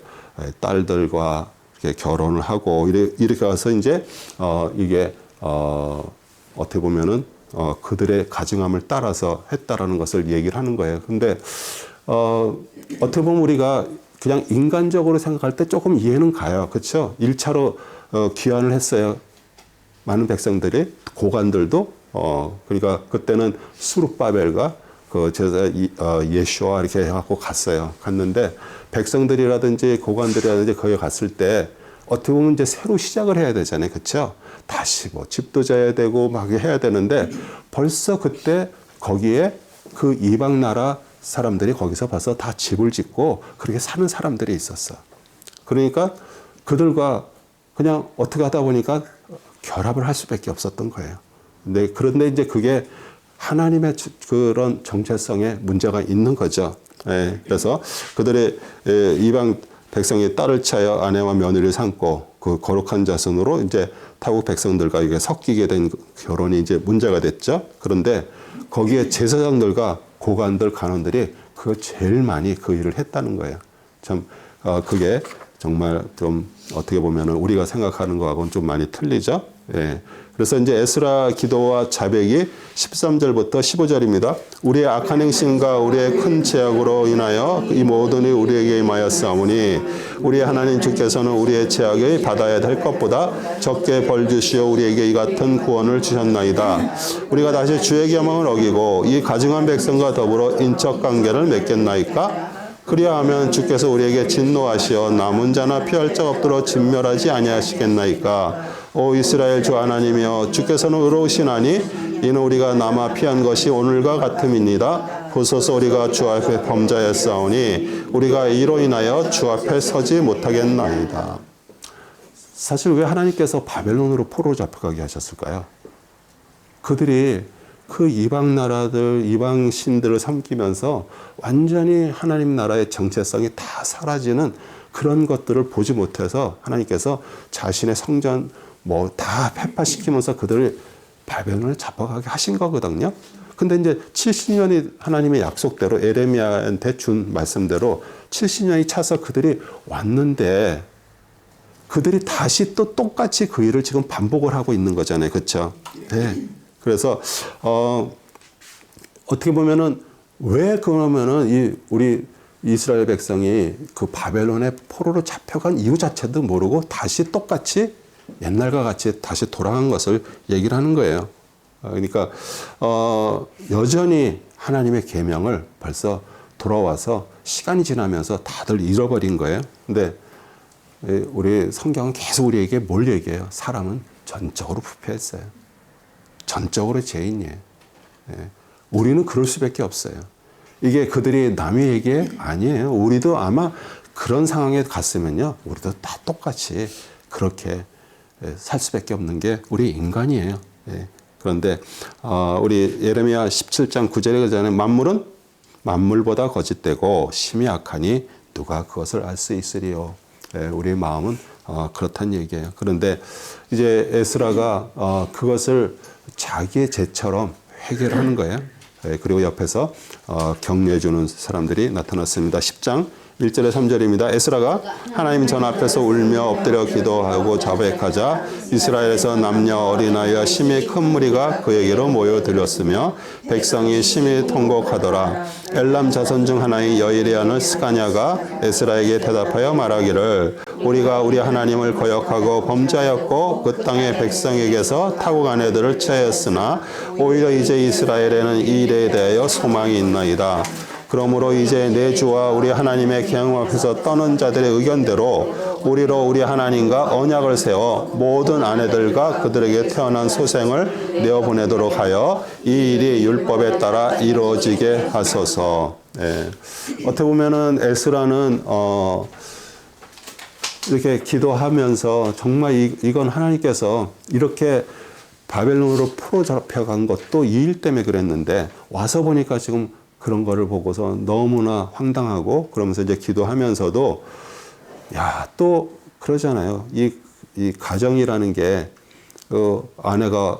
딸들과 이렇게 결혼을 하고 이렇게 와서 이제 이게 어떻게 보면은 그들의 가증함을 따라서 했다라는 것을 얘기를 하는 거예요. 근데 어떻게 보면 우리가 그냥 인간적으로 생각할 때 조금 이해는 가요. 그렇죠? 1차로 귀환을 했어요. 많은 백성들이 고관들도 그러니까 그때는 수룹바벨과 그 제사 예수와 이렇게 해갖고 갔어요. 갔는데 백성들이라든지 고관들이라든지 거기 갔을 때 어떻게 보면 이제 새로 시작을 해야 되잖아요. 그렇죠? 다시 뭐 집도 져야 되고 막 해야 되는데 벌써 그때 거기에 그 이방 나라 사람들이 거기서 벌써 다 집을 짓고 그렇게 사는 사람들이 있었어. 그러니까 그들과 그냥 어떻게 하다 보니까 결합을 할 수밖에 없었던 거예요. 그런데 이제 그게 하나님의 그런 정체성에 문제가 있는 거죠. 그래서 그들의 이방 백성이 딸을 취하여 아내와 며느리를 삼고 그 거룩한 자손으로 이제 타국 백성들과 이게 섞이게 된 결혼이 이제 문제가 됐죠. 그런데 거기에 제사장들과 고관들, 간원들이 그 제일 많이 그 일을 했다는 거예요. 참 그게 정말 좀 어떻게 보면은 우리가 생각하는 거하고는 좀 많이 틀리죠. 예. 그래서 이제 에스라 기도와 자백이 13절부터 15절입니다. 우리의 악한 행실과 우리의 큰 죄악으로 인하여 이 모든이 우리에게 임하였사오니 우리의 하나님 주께서는 우리의 죄악을 받아야 될 것보다 적게 벌 주시어 우리에게 이 같은 구원을 주셨나이다. 우리가 다시 주의 계명을 어기고 이 가증한 백성과 더불어 인적 관계를 맺겠나이까? 그리하면 주께서 우리에게 진노하시어 남은 자나 피할 자 없도록 진멸하지 아니하시겠나이까? 오 이스라엘 주 하나님이여 주께서는 의로우시나니 이는 우리가 남아 피한 것이 오늘과 같음이니이다. 보소서 우리가 주 앞에 범죄하였사오니 우리가 이로 인하여 주 앞에 서지 못하겠나이다. 사실 왜 하나님께서 바벨론으로 포로로 잡혀가게 하셨을까요? 그들이 그 이방 나라들, 이방 신들을 섬기면서 완전히 하나님 나라의 정체성이 다 사라지는 그런 것들을 보지 못해서 하나님께서 자신의 성전 뭐 다 폐파시키면서 그들을 바벨론을 잡아가게 하신 거거든요. 근데 이제 70년이 하나님의 약속대로 에레미야한테 준 말씀대로 70년이 차서 그들이 왔는데 그들이 다시 또 똑같이 그 일을 지금 반복을 하고 있는 거잖아요. 그렇죠? 네. 그래서 어떻게 보면은 왜 그러면은 우리 이스라엘 백성이 그 바벨론의 포로로 잡혀간 이유 자체도 모르고 다시 똑같이 옛날과 같이 다시 돌아간 것을 얘기를 하는 거예요. 그러니까 여전히 하나님의 계명을 벌써 돌아와서 시간이 지나면서 다들 잃어버린 거예요. 근데 우리 성경은 계속 우리에게 뭘 얘기해요? 사람은 전적으로 부패했어요. 전적으로 죄인이에요. 우리는 그럴 수밖에 없어요. 이게 그들이 남의 얘기 아니에요. 우리도 아마 그런 상황에 갔으면요, 우리도 다 똑같이 그렇게 살 수밖에 없는 게 우리 인간이에요. 그런데 우리 예레미야 17장 9절에 그러잖아요. 만물은 만물보다 거짓되고 심히 악하니 누가 그것을 알 수 있으리요. 우리 마음은 그렇다는 얘기예요. 그런데 이제 에스라가 그것을 자기의 죄처럼 해결하는 거예요. 그리고 옆에서 격려해 주는 사람들이 나타났습니다. 10장 1절에 3절입니다. 에스라가 하나님 전 앞에서 울며 엎드려 기도하고 자백하자 이스라엘에서 남녀 어린아이와 심히 큰 무리가 그에게로 모여들었으며 백성이 심히 통곡하더라. 엘람 자손 중 하나인 여일의 아들 스가냐가 에스라에게 대답하여 말하기를 우리가 우리 하나님을 거역하고 범죄하였고 그 땅의 백성에게서 타고 간 애들을 취하였으나 오히려 이제 이스라엘에는 이 일에 대하여 소망이 있나이다. 그러므로 이제 내 주와 우리 하나님의 계명 앞에서 떠는 자들의 의견대로 우리로 우리 하나님과 언약을 세워 모든 아내들과 그들에게 태어난 소생을 내어보내도록 하여 이 일이 율법에 따라 이루어지게 하소서. 네. 어떻게 보면은 에스라는 이렇게 기도하면서 정말 이건 하나님께서 이렇게 바벨론으로 풀어 잡혀간 것도 이 일 때문에 그랬는데 와서 보니까 지금 그런 거를 보고서 너무나 황당하고 그러면서 이제 기도하면서도 야, 또 그러잖아요. 이 가정이라는 게 아내가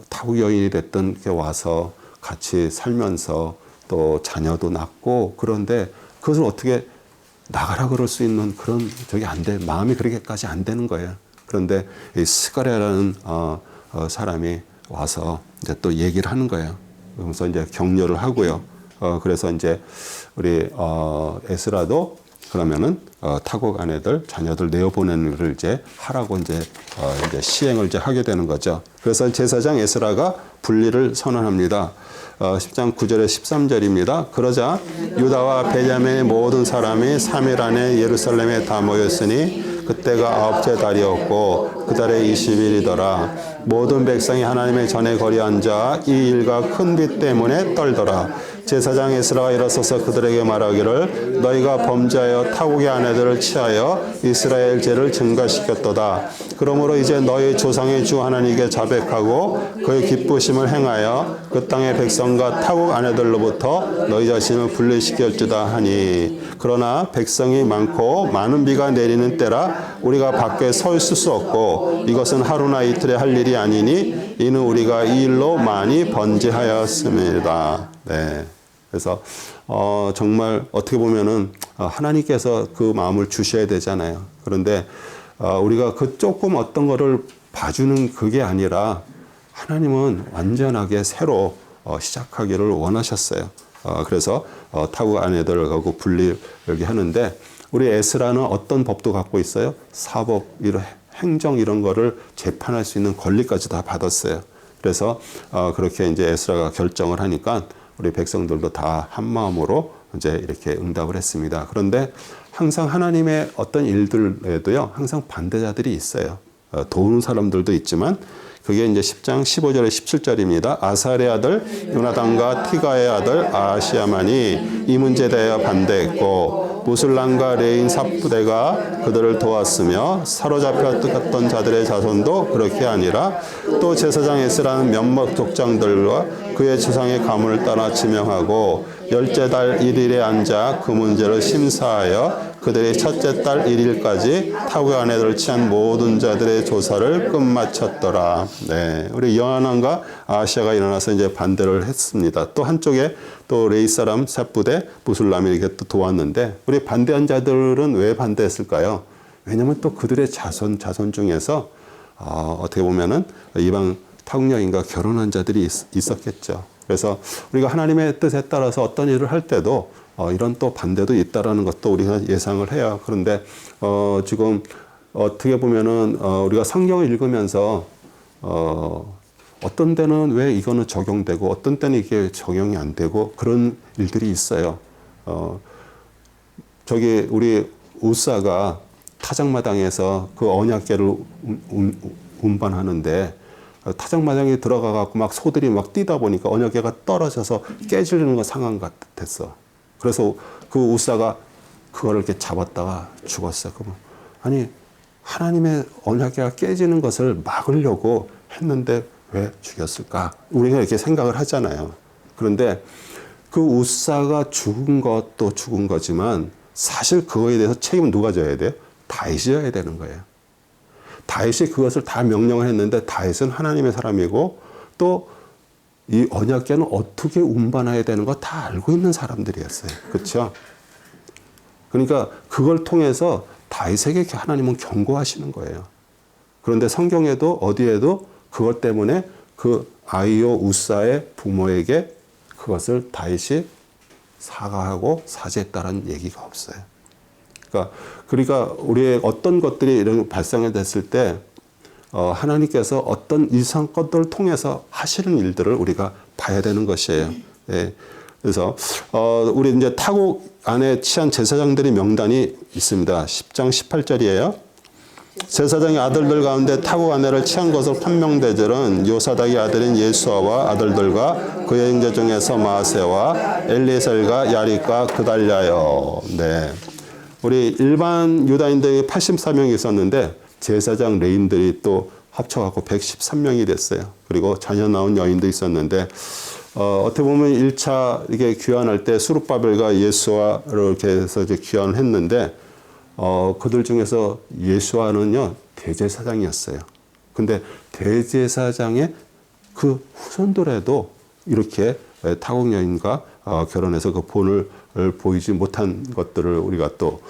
타국 여인이 됐던 게 와서 같이 살면서 또 자녀도 낳고 그런데 그것을 어떻게 나가라 그럴 수 있는 그런 저게 안 돼. 마음이 그렇게까지 안 되는 거예요. 그런데 이 스가랴라는 사람이 와서 이제 또 얘기를 하는 거예요. 그러면서 이제 격려를 하고요. 그래서 이제 우리 에스라도 그러면은 타국 아내들 자녀들 내어보내는 것을 이제 하라고 이제 시행을 이제 하게 되는 거죠. 그래서 제사장 에스라가 분리를 선언합니다. 10장 9절에 13절입니다. 그러자 유다와 베냐민의 모든 사람이 3일 안에 예루살렘에 다 모였으니 그때가 9째 달이었고 그 달의 20일이더라. 모든 백성이 하나님의 전에 거리 앉아 이 일과 큰 빛 때문에 떨더라. 제사장 에스라가 일어서서 그들에게 말하기를 너희가 범죄하여 타국의 아내들을 취하여 이스라엘 죄를 증가시켰도다. 그러므로 이제 너희 조상의 주 하나님께 자백하고 그의 기쁘심을 행하여 그 땅의 백성과 타국 아내들로부터 너희 자신을 분리시킬지다 하니 그러나 백성이 많고 많은 비가 내리는 때라 우리가 밖에 서 있을 수 없고 이것은 하루나 이틀에 할 일이 아니니 이는 우리가 이 일로 많이 번제하였습니다. 네. 그래서 정말 어떻게 보면은 하나님께서 그 마음을 주셔야 되잖아요. 그런데 우리가 그 조금 어떤 거를 봐주는 그게 아니라 하나님은 완전하게 새로 시작하기를 원하셨어요. 그래서 타국 아내들을 하고 분리를 하는데 우리 에스라는 어떤 법도 갖고 있어요? 사법, 이런 행정 이런 거를 재판할 수 있는 권리까지 다 받았어요. 그래서 그렇게 이제 에스라가 결정을 하니까 우리 백성들도 다 한 마음으로 이제 이렇게 응답을 했습니다. 그런데 항상 하나님의 어떤 일들에도요, 항상 반대자들이 있어요. 도우는 사람들도 있지만 그게 이제 10장 15절에 17절입니다. 아살의 아들 요나단과 티가의 아들 아시아만이 이 문제에 대하여 반대했고 무술람과 레인 삽부대가 그들을 도왔으며 사로잡혔던 자들의 자손도 그렇게 아니라 또 제사장 에스라는 몇몇 족장들과 그의 조상의 가문을 따라 지명하고 열째 달 1일에 앉아 그 문제를 심사하여 그들의 첫째 달 1일까지 타국 아내들을 취한 모든 자들의 조사를 끝마쳤더라. 네, 우리 요나단과 아시아가 일어나서 이제 반대를 했습니다. 또 한쪽에 또 레이 사람 삽부대 무술람이 이렇게 또 도왔는데 우리 반대한 자들은 왜 반대했을까요? 왜냐하면 또 그들의 자손 중에서 어떻게 보면은 이방 타국 여인과 결혼한 자들이 있었겠죠. 그래서 우리가 하나님의 뜻에 따라서 어떤 일을 할 때도 이런 또 반대도 있다라는 것도 우리가 예상을 해요. 그런데 지금 어떻게 보면은 우리가 성경을 읽으면서 어떤 때는 왜 이거는 적용되고 어떤 때는 이게 적용이 안 되고 그런 일들이 있어요. 저기 우리 우사가 타작마당에서 그 언약궤를 운반하는데 타작마당에 들어가 갖고 막 소들이 막 뛰다 보니까 언약궤가 떨어져서 깨지는 거 상황 같았어. 그래서 그 우사가 그거를 이렇게 잡았다가 죽었어요. 그러면 아니 하나님의 언약궤가 깨지는 것을 막으려고 했는데 왜 죽였을까? 우리가 이렇게 생각을 하잖아요. 그런데 그 우사가 죽은 것도 죽은 거지만 사실 그거에 대해서 책임은 누가 져야 돼요? 다윗이 져야 되는 거예요. 다윗이 그것을 다 명령을 했는데 다윗은 하나님의 사람이고 또 이 언약궤는 어떻게 운반해야 되는 거 다 알고 있는 사람들이었어요. 그렇죠? 그러니까 그걸 통해서 다윗에게 하나님은 경고하시는 거예요. 그런데 성경에도 어디에도 그것 때문에 그 아이오 우사의 부모에게 그것을 다윗이 사과하고 사죄했다는 얘기가 없어요. 그러니까 우리의 어떤 것들이 이런 발생이 됐을 때 하나님께서 어떤 이상 것들을 통해서 하시는 일들을 우리가 봐야 되는 것이에요. 예. 그래서 우리 이제 타국 안에 치한 제사장들의 명단이 있습니다. 10장 18절이에요. 제사장의 아들들 가운데 타국 아내를 취한 것으로 판명되절은 요사닥의 아들인 예수아와 아들들과 그의 형제 중에서 마세와 엘리에셀과 야립과 그달랴요. 네. 우리 일반 유다인들이 84명이 있었는데 제사장 레인들이 또 합쳐갖고 113명이 됐어요. 그리고 자녀 낳은 여인도 있었는데 어떻게 보면 1차 이게 귀환할 때 수룹바벨과 예수아로 이렇게 해서 이제 귀환을 했는데 그들 중에서 예수아는요 대제사장이었어요. 근데 대제사장의 그 후손들에도 이렇게 타국 여인과 결혼해서 그 본을 보이지 못한 것들을 우리가 또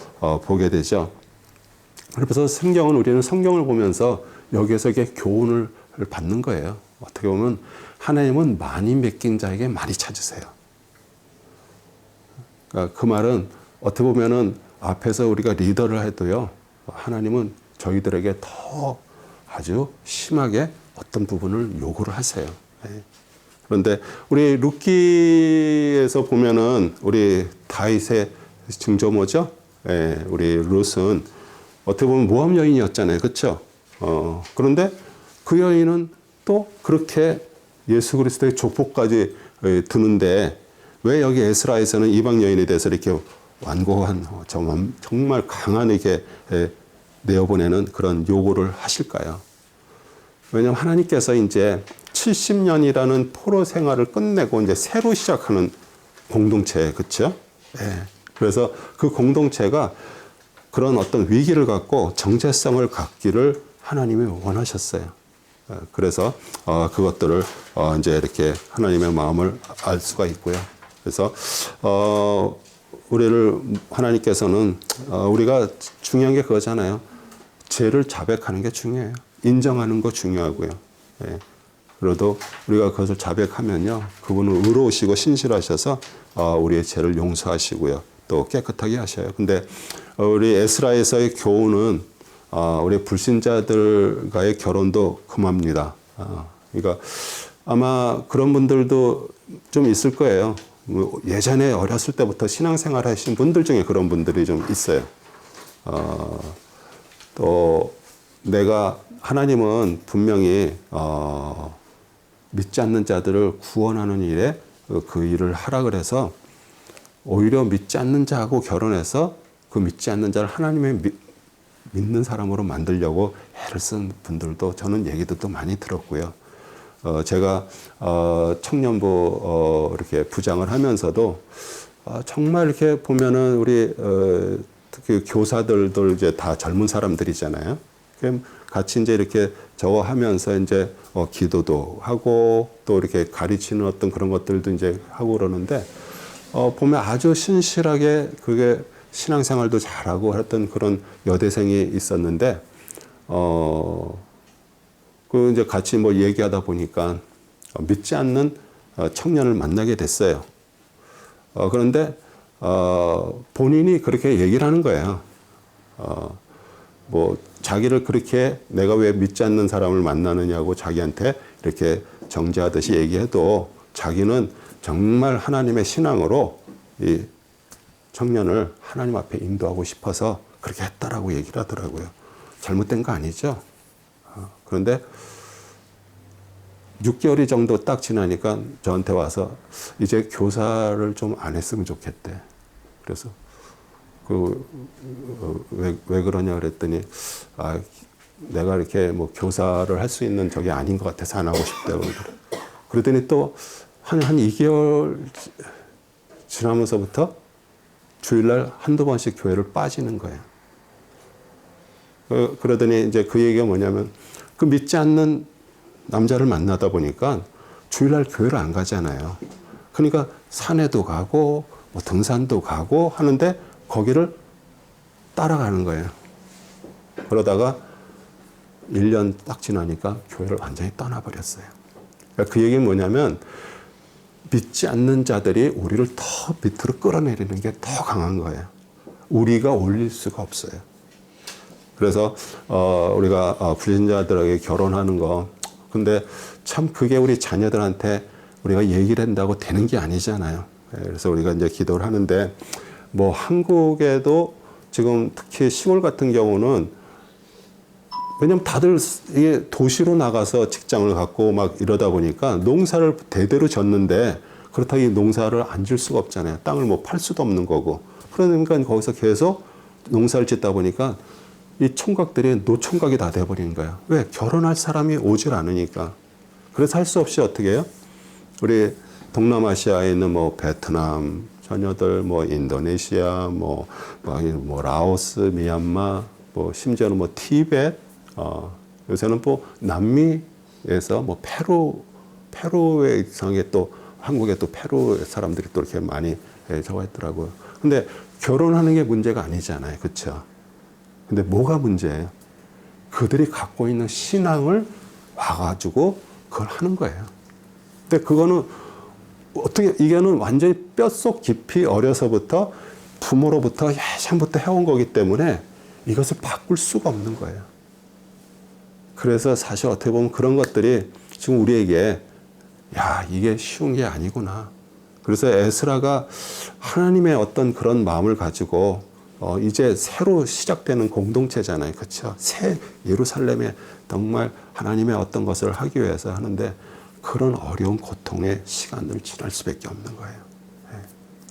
보게 되죠. 그래서 우리는 성경을 보면서 여기에서 이게 교훈을 받는 거예요. 어떻게 보면 하나님은 많이 맡긴 자에게 많이 찾으세요. 그러니까 그 말은 어떻게 보면은 앞에서 우리가 리더를 해도요, 하나님은 저희들에게 더 아주 심하게 어떤 부분을 요구를 하세요. 그런데 우리 룻기에서 보면은 우리 다윗의 증조모죠. 우리 룻은 어떻게 보면 모함 여인이었잖아요. 그렇죠? 그런데 그 여인은 또 그렇게 예수 그리스도의 족보까지 드는데 왜 여기 에스라에서는 이방 여인에 대해서 이렇게 완고한 정말 강하게 내어보내는 그런 요구를 하실까요? 왜냐하면 하나님께서 이제 70년이라는 포로 생활을 끝내고 이제 새로 시작하는 공동체, 그렇죠? 그래서 그 공동체가 그런 어떤 위기를 갖고 정체성을 갖기를 하나님이 원하셨어요. 그래서 그것들을 이제 이렇게 하나님의 마음을 알 수가 있고요. 그래서 우리를 하나님께서는 우리가 중요한 게 그거잖아요. 죄를 자백하는 게 중요해요. 인정하는 거 중요하고요. 그래도 우리가 그것을 자백하면요, 그분은 의로우시고 신실하셔서 우리의 죄를 용서하시고요, 또 깨끗하게 하셔요. 근데 우리 에스라에서의 교훈은 우리 불신자들과의 결혼도 금합니다. 그러니까 아마 그런 분들도 좀 있을 거예요. 예전에 어렸을 때부터 신앙생활 하신 분들 중에 그런 분들이 좀 있어요. 또 하나님은 분명히 믿지 않는 자들을 구원하는 일에 그 일을 하라 그래서 오히려 믿지 않는 자하고 결혼해서 그 믿지 않는 자를 하나님의 믿는 사람으로 만들려고 애를 쓴 분들도 저는 얘기도 많이 들었고요. 제가 청년부 이렇게 부장을 하면서도 정말 이렇게 보면은 우리 특히 교사들도 이제 다 젊은 사람들이잖아요. 같이 이제 이렇게 저거 하면서 이제 기도도 하고 또 이렇게 가르치는 어떤 그런 것들도 이제 하고 그러는데 보면 아주 신실하게 그게 신앙생활도 잘하고 했던 그런 여대생이 있었는데 그 이제 같이 뭐 얘기하다 보니까 믿지 않는 청년을 만나게 됐어요. 그런데 본인이 그렇게 얘기를 하는 거예요. 뭐 자기를 그렇게 내가 왜 믿지 않는 사람을 만나느냐고 자기한테 이렇게 정죄하듯이 얘기해도 자기는 정말 하나님의 신앙으로 이 청년을 하나님 앞에 인도하고 싶어서 그렇게 했다라고 얘기를 하더라고요. 잘못된 거 아니죠? 그런데 6개월이 정도 딱 지나니까 저한테 와서 이제 교사를 좀 안 했으면 좋겠대. 그래서 왜 그러냐 그랬더니 내가 이렇게 뭐 교사를 할 수 있는 적이 아닌 것 같아서 안 하고 싶다고 그러더니 또 한 2개월 지나면서부터 주일날 한두 번씩 교회를 빠지는 거예요. 그러더니 이제 그 얘기가 뭐냐면 그 믿지 않는 남자를 만나다 보니까 주일날 교회를 안 가잖아요. 그러니까 산에도 가고 뭐 등산도 가고 하는데 거기를 따라가는 거예요. 그러다가 1년 딱 지나니까 교회를 완전히 떠나버렸어요. 그러니까 그 얘기는 뭐냐면 믿지 않는 자들이 우리를 더 밑으로 끌어내리는 게 더 강한 거예요. 우리가 올릴 수가 없어요. 그래서 우리가 불신자들에게 결혼하는 거, 근데 참 그게 우리 자녀들한테 우리가 얘기를 한다고 되는 게 아니잖아요. 그래서 우리가 이제 기도를 하는데, 뭐 한국에도 지금 특히 시골 같은 경우는, 왜냐면 다들 이게 도시로 나가서 직장을 갖고 막 이러다 보니까 농사를 대대로 졌는데, 그렇다고 이 농사를 안 질 수가 없잖아요. 땅을 뭐 팔 수도 없는 거고. 그러니까 거기서 계속 농사를 짓다 보니까 이 총각들이 노총각이 다 돼버리는 거예요. 왜? 결혼할 사람이 오질 않으니까. 그래서 할 수 없이 어떻게 해요? 우리 동남아시아에 있는 뭐 베트남 자녀들, 뭐 인도네시아, 뭐 라오스, 미얀마, 뭐 심지어는 뭐 티베트, 요새는 뭐 남미에서 뭐 페루에 이상하게 또 한국에 또 페루 사람들이 또 이렇게 많이 저거 했더라고요. 근데 결혼하는 게 문제가 아니잖아요. 그렇죠? 근데 뭐가 문제예요? 그들이 갖고 있는 신앙을 와가지고 그걸 하는 거예요. 근데 그거는 어떻게, 이게는 완전히 뼛속 깊이 어려서부터 부모로부터 예전부터 해온 거기 때문에 이것을 바꿀 수가 없는 거예요. 그래서 사실 어떻게 보면 그런 것들이 지금 우리에게, 야, 이게 쉬운 게 아니구나. 그래서 에스라가 하나님의 어떤 그런 마음을 가지고 이제 새로 시작되는 공동체잖아요. 그렇죠? 새 예루살렘에 정말 하나님의 어떤 것을 하기 위해서 하는데, 그런 어려운 고통의 시간을 지날 수밖에 없는 거예요.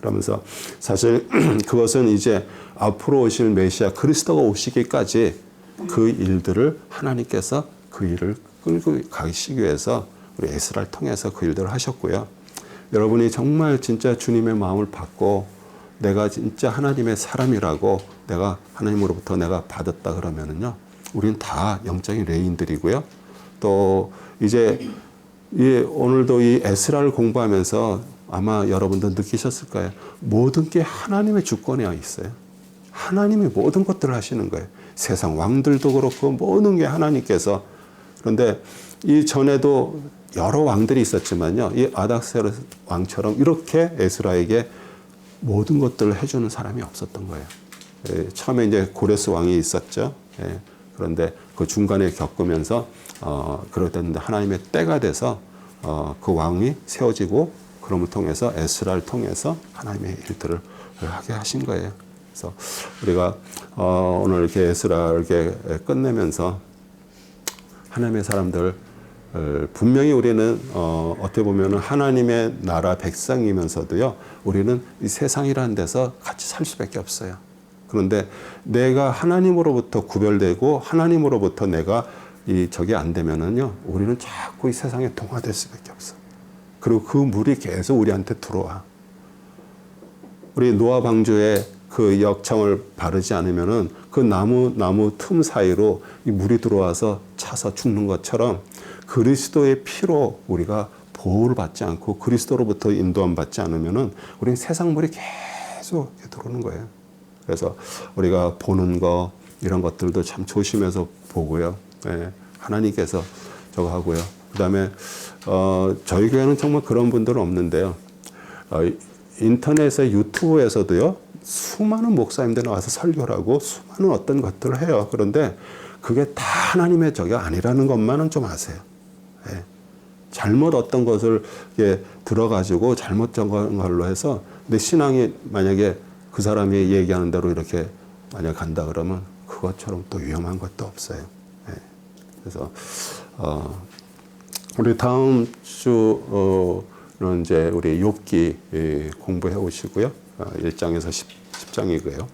그러면서 사실 그것은 이제 앞으로 오실 메시아 그리스도가 오시기까지 그 일들을 하나님께서 그 일을 끌고 가시기 위해서 우리 에스라를 통해서 그 일들을 하셨고요. 여러분이 정말 진짜 주님의 마음을 받고 내가 진짜 하나님의 사람이라고 내가 하나님으로부터 내가 받았다 그러면은요, 우리는 다 영적인 레인들이고요. 또 이제 오늘도 이 에스라를 공부하면서 아마 여러분도 느끼셨을 거예요. 모든 게 하나님의 주권에 있어요. 하나님이 모든 것들을 하시는 거예요. 세상 왕들도 그렇고 모든 게 하나님께서. 그런데 이 전에도 여러 왕들이 있었지만요, 이 아닥세르 왕처럼 이렇게 에스라에게 모든 것들을 해주는 사람이 없었던 거예요. 처음에 이제 고레스 왕이 있었죠. 그런데 그 중간에 겪으면서 그러던데 하나님의 때가 돼서 그 왕이 세워지고, 그럼을 통해서 에스라를 통해서 하나님의 일들을 하게 하신 거예요. 그래서 우리가 오늘 이렇게 에스라를 이렇게 끝내면서 하나님의 사람들, 분명히 우리는 어떻게 보면 하나님의 나라 백성이면서도요, 우리는 이 세상이라는 데서 같이 살 수밖에 없어요. 그런데 내가 하나님으로부터 구별되고 하나님으로부터 내가 저게 안 되면은요, 우리는 자꾸 이 세상에 동화될 수밖에 없어. 그리고 그 물이 계속 우리한테 들어와. 우리 노아 방주에 그 역청을 바르지 않으면은 그 나무 틈 사이로 이 물이 들어와서 차서 죽는 것처럼, 그리스도의 피로 우리가 보호를 받지 않고 그리스도로부터 인도함 받지 않으면은 우리는 세상 물이 계속 들어오는 거예요. 그래서 우리가 보는 거, 이런 것들도 참 조심해서 보고요. 하나님께서 저거 하고요. 그 다음에 저희 교회는 정말 그런 분들은 없는데요. 인터넷에 유튜브에서도요, 수많은 목사님들이 와서 설교를 하고 수많은 어떤 것들을 해요. 그런데 그게 다 하나님의 적이 아니라는 것만은 좀 아세요. 잘못 어떤 것을 들어가지고 잘못 적은 걸로 해서, 내 신앙이 만약에 그 사람이 얘기하는 대로 이렇게 만약 간다 그러면 그것처럼 또 위험한 것도 없어요. 그래서 우리 다음 주는 이제 우리 욥기 공부해 오시고요. 1장에서 10장이고요.